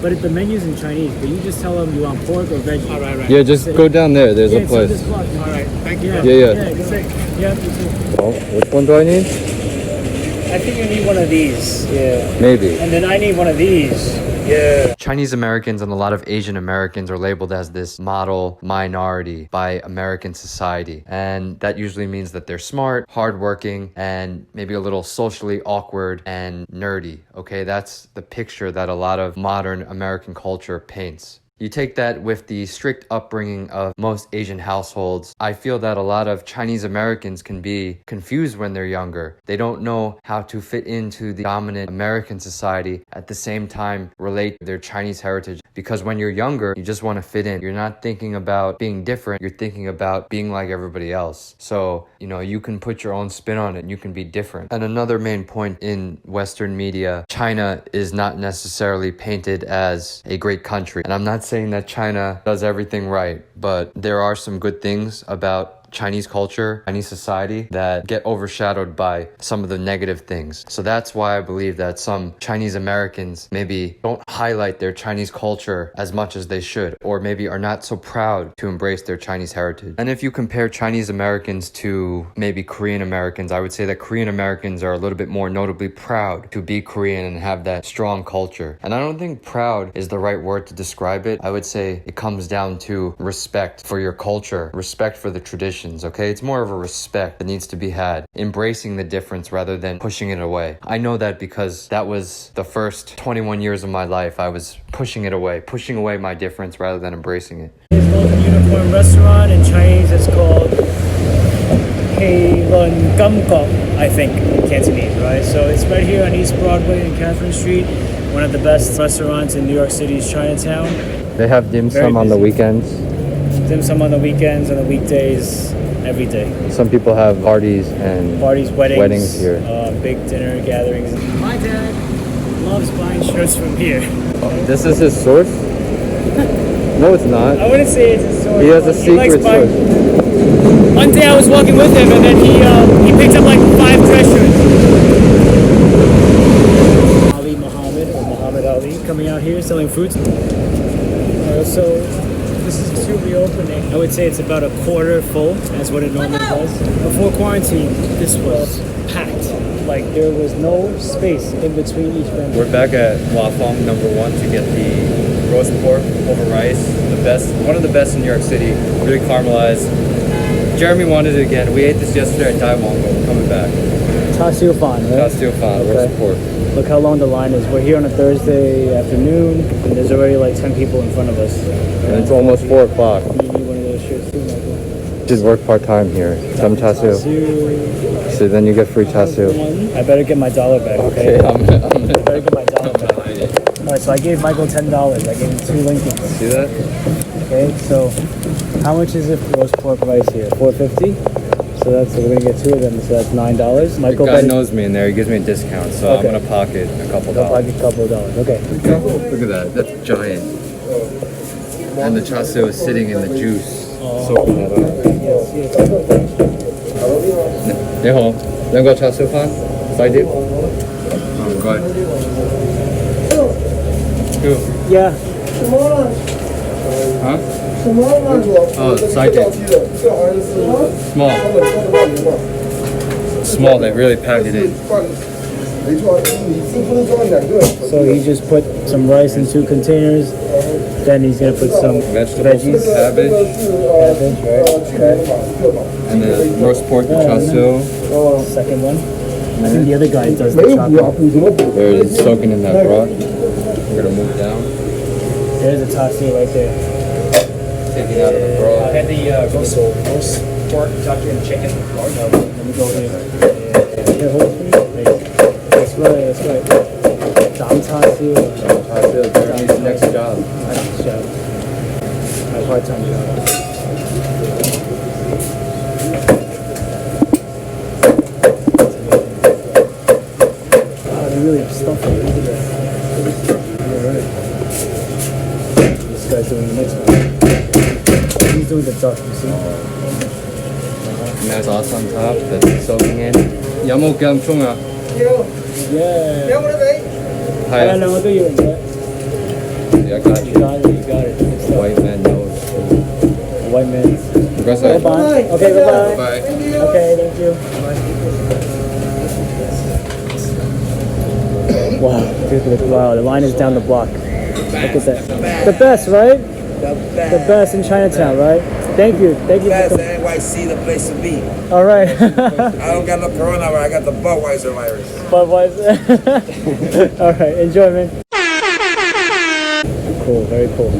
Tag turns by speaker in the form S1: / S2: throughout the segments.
S1: But the menu's in Chinese. But you just tell them you want pork or veggie.
S2: All right.
S3: Yeah, just go down there. There's a
S1: It's on
S3: place.
S1: this block.
S2: All right. Thank you.
S1: Yeah,
S3: Yeah.
S1: Yeah, go. Yeah, you too.
S3: Oh, which one do I need?
S1: I think you need one of these. Yeah.
S3: Maybe.
S1: And then I need one of these. Yeah.
S3: Chinese Americans and a lot of Asian Americans are labeled as this model minority by American society. And that usually means that they're smart, hardworking, and maybe a little socially awkward and nerdy. Okay, that's the picture that a lot of modern American culture paints. You take that with the strict upbringing of most Asian households. I feel that a lot of Chinese Americans can be confused when they're younger. They don't know how to fit into the dominant American society, at the same time relate their Chinese heritage. Because when you're younger, you just want to fit in. You're not thinking about being different. You're thinking about being like everybody else. So, you can put your own spin on it and you can be different. And another main point in Western media, China is not necessarily painted as a great country. And I'm not saying that China does everything right, but there are some good things about Chinese culture, Chinese society that get overshadowed by some of the negative things. So that's why I believe that some Chinese Americans maybe don't highlight their Chinese culture as much as they should, or maybe are not so proud to embrace their Chinese heritage. And if you compare Chinese Americans to maybe Korean Americans, I would say that Korean Americans are a little bit more notably proud to be Korean and have that strong culture. And I don't think proud is the right word to describe it. I would say it comes down to respect for your culture, respect for the tradition. Okay, it's more of a respect that needs to be had, embracing the difference rather than pushing it away. I know that because that was the first 21 years of my life. I was pushing pushing away my difference rather than embracing it.
S1: It's called a unicorn restaurant. In Chinese, it's called Heilun Gamgok, I think, in Cantonese, right? So it's right here on East Broadway and Catherine Street. One of the best restaurants in New York City's Chinatown.
S3: They have dim sum on the weekends.
S1: Dim sum on the weekends, on the weekdays, every day.
S3: Some people have parties, weddings here.
S1: Big dinner gatherings. My dad loves buying shirts from here.
S3: This is his source? No, it's not.
S1: I wouldn't say it's his source.
S3: He has a secret source.
S1: One day I was walking with him and then he picked up like 5 dress shirts. Ali Muhammad, or Muhammad Ali, coming out here selling fruits. So this is to reopening. I would say it's about a quarter full. That's what it normally does. Before quarantine, this was packed. Like there was no space in between each vendor.
S3: We're back at Fung Number 1 to get the roast pork over rice. One of the best in New York City. Really caramelized. Jeremy wanted it again. We ate this yesterday at Taiwan, but we're coming back.
S1: Char siu fan, right?
S3: Char siu fan, roast pork.
S1: Look how long the line is. We're here on a Thursday afternoon, and there's already like 10 people in front of us.
S3: And it's almost 4 o'clock.
S1: You need one of those shirts too, Michael.
S3: Just work part-time here. Some char siu. So then you get free char siu.
S1: I better get my dollar back, okay?
S3: Okay, I'm
S1: I better get my dollar back. Alright, so I gave Michael $10. I gave him 2 Lincolns.
S3: See that?
S1: Okay, so how much is it for roast pork rice here? $4.50? So we're gonna get 2 of them, so that's $9. Michael,
S3: the guy knows me in there. He gives me a discount, so okay. I'm gonna pocket a couple dollars.
S1: Pocket a couple of dollars. Okay.
S3: Look at that. That's giant. And the char siu is sitting in the juice. Soaking that up. Nihon, then go char siu fan. Side dip. Oh, go ahead. Two.
S1: Yeah.
S3: Huh? Oh, side dip. Small, they really packed it in.
S1: So he just put some rice in 2 containers, then he's gonna put some
S3: vegetables,
S1: veggies.
S3: cabbage,
S1: Right? Okay.
S3: and then roast pork and char siu.
S1: Second one. I think the other guy does the chopping.
S3: There it is, soaking in that broth. We're gonna move down.
S1: There's a char siu right there.
S3: Taking out of the broth.
S1: I had the roast pork, tucked in chicken. No, let me go here. Here, hold it for me. That's right. Dam char siu.
S3: Char siu, Jeremy's next job.
S1: My next job. My part-time job. Oh, they really have stuff in it. Look at that. Alright. This guy's doing the next one. He's doing the duck, you see?
S3: And there's sauce on top that's soaking in.有冇咁沖啊?
S1: Yeah.
S3: 係啊。
S1: 兩個都要嘅。
S2: Yeah, I got
S1: You
S2: you.
S1: got it. You got it. Good stuff.
S2: White man knows.
S1: White man.
S2: Bye.
S1: Bye. Okay. Bye.
S2: Bye.
S1: Okay. Thank you. Wow, dude, wow, the line is down the block. Look at that. The best, right? The best in Chinatown, right? Thank you. Thank you.
S4: Best NYC, the place to be.
S1: All right.
S4: I don't got no coronavirus, I got the Budweiser virus.
S1: But was all right. Enjoy, man. Cool. Very cool.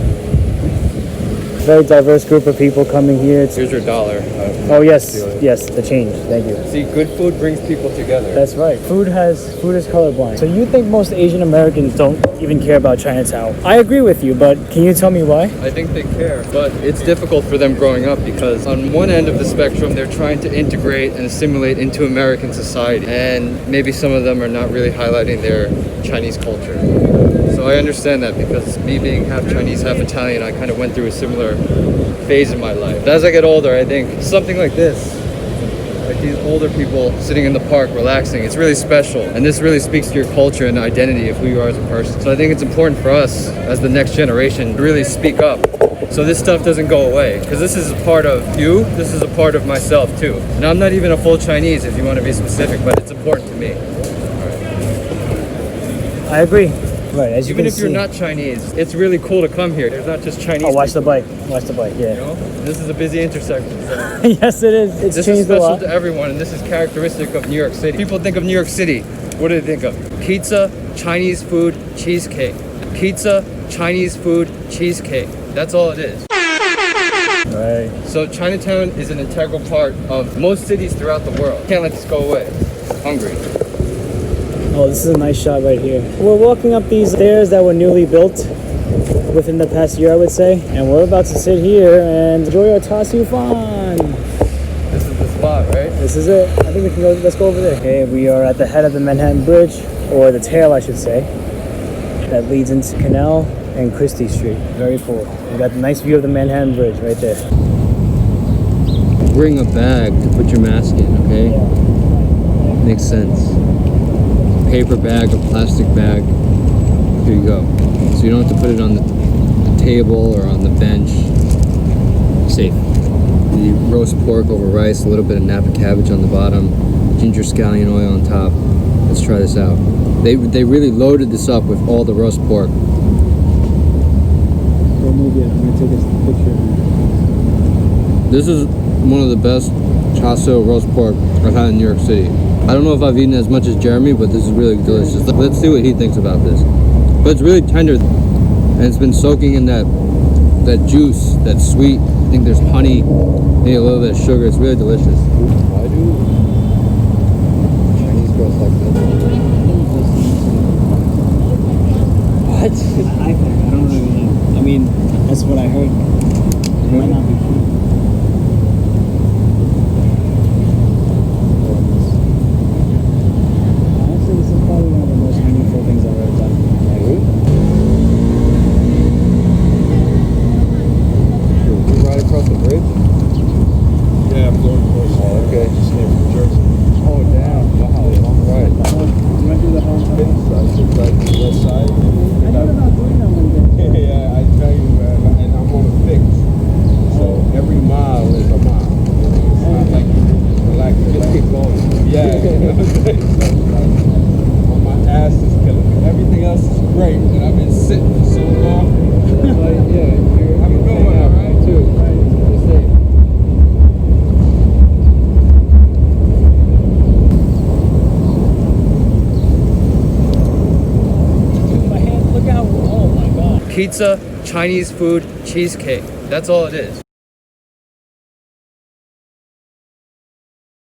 S1: Very diverse group of people coming here.
S2: Here's your dollar.
S1: Oh yes, yes, the change. Thank you.
S2: See, good food brings people together.
S1: That's right. Food is colorblind. So you think most Asian Americans don't even care about Chinatown? I agree with you, but can you tell me why?
S2: I think they care, but it's difficult for them growing up because on one end of the spectrum, they're trying to integrate and assimilate into American society. And maybe some of them are not really highlighting their Chinese culture. So I understand that because me being half Chinese, half Italian, I kind of went through a similar phase in my life. But as I get older, I think something like this, like these older people sitting in the park relaxing, it's really special. And this really speaks to your culture and identity of who you are as a person. So I think it's important for us as the next generation to really speak up so this stuff doesn't go away. Because this is a part of you, this is a part of myself too. And I'm not even a full Chinese if you want to be specific, but it's important to me.
S1: I agree. Right, as you
S2: Even
S1: can
S2: if
S1: see.
S2: you're not Chinese, it's really cool to come here. There's not just Chinese.
S1: Oh, watch the
S2: people,
S1: bike. Watch the bike. Yeah.
S2: You know? This is a busy intersection. So.
S1: Yes, it is. It's
S2: This is
S1: changed a
S2: special
S1: lot.
S2: to everyone, and this is characteristic of New York City. People think of New York City. What do they think of? Pizza, Chinese food, cheesecake. Pizza, Chinese food, cheesecake. That's all it is.
S1: Right.
S2: So Chinatown is an integral part of most cities throughout the world. Can't let this go away. Hungry.
S1: Oh, this is a nice shot right here. We're walking up these stairs that were newly built within the past year, I would say, and we're about to sit here and enjoy our Tasu Fan.
S2: This is the spot, right?
S1: This is it. I think we can go. Let's go over there. Okay, we are at the head of the Manhattan Bridge, or the tail, I should say, that leads into Canal and Christie Street. Very cool. We got the nice view of the Manhattan Bridge right there.
S2: Bring a bag to put your mask in, okay? Makes sense. Paper bag, a plastic bag. Here you go. So you don't have to put it on the table or on the bench. Safe. The roast pork over rice, a little bit of Napa cabbage on the bottom, ginger scallion oil on top. Let's try this out. They really loaded this up with all the roast pork.
S1: Don't move yet. I'm gonna take a picture.
S2: This is one of the best chasso roast pork I've had in New York City. I don't know if I've eaten as much as Jeremy, but this is really delicious. Let's see what he thinks about this. But it's really tender, and it's been soaking in that juice, that sweet. I think there's honey, maybe a little bit of sugar. It's really delicious. Why do Chinese girls like this? What?
S1: I don't really know. I mean, that's what I heard. It might not be true. Honestly, this is probably one of the most meaningful things I've ever done.
S2: Right across the bridge?
S4: Yeah, I'm going close.
S2: Oh, okay.
S4: Just came from Jersey.
S2: Oh, damn. Wow, long ride.
S1: You went through the whole time?
S4: So I took like the west side.
S1: I thought about doing that one day.
S4: Yeah, I tell you, and I'm on a fix. So every mile is a mile. It's not like you relax, just keep going. Yeah, you know what I'm saying? So it's like, my ass is killing me. Everything else is great, and I've been sitting for so long.
S2: Like, yeah, you're
S4: Have a good one, all right?
S2: too. Stay safe.
S1: My hand, look how, oh my god.
S2: Pizza, Chinese food, cheesecake. That's all it is.